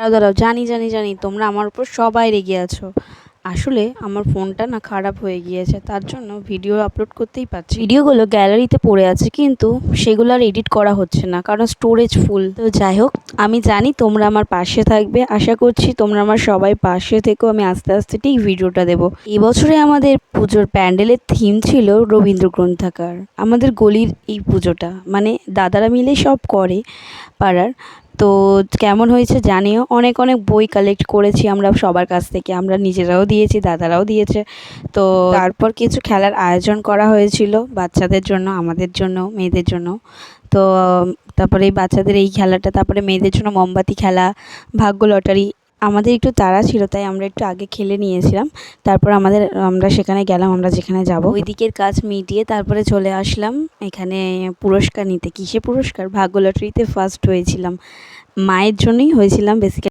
দাঁড়াও দাঁড়াও, জানি জানি জানি তোমরা আমার উপর সবাই রেগে আছো। আসলে আমার ফোনটা না খারাপ হয়ে গিয়েছে, তার জন্য ভিডিও আপলোড করতেই পারছি। ভিডিওগুলো গ্যালারিতে পড়ে আছে, কিন্তু সেগুলো আর এডিট করা হচ্ছে না, কারণ স্টোরেজ ফুল। তো যাই হোক, আমি জানি তোমরা আমার পাশে থাকবে, আশা করছি তোমরা আমার সবাই পাশে থেকো। আমি আস্তে আস্তে ঠিক ভিডিওটা দেবো। এবছরে আমাদের পুজোর প্যান্ডেলের থিম ছিল রবীন্দ্র গ্রন্থাগার। আমাদের গলির এই পুজোটা মানে দাদারা মিলে সব করে পাড়ার। তো কেমন হয়েছে জানিও। অনেক অনেক বই কালেক্ট করেছি আমরা সবার কাছ থেকে, আমরা নিজেরাও দিয়েছি, দাদারাও দিয়েছে। তো তারপর কিছু খেলার আয়োজন করা হয়েছিল বাচ্চাদের জন্য, আমাদের জন্য, মেয়েদের জন্য। তো তারপরে এই বাচ্চাদের এই খেলাটা, তারপরে মেয়েদের জন্য মোমবাতি খেলা, ভাগ্য লটারি। আমাদের একটু তাড়া ছিল, তাই আমরা একটু আগে খেলে নিয়েছিলাম। তারপর আমরা সেখানে গেলাম, আমরা যেখানে যাব ওই দিকের কাজ মিটিয়ে তারপরে চলে আসলাম এখানে পুরস্কার নিতে। কিসে পুরস্কার? ভাগ্য লটারিতে ফার্স্ট হয়েছিলাম, মায়ের জন্যই হয়েছিলাম বেসিক্যালি।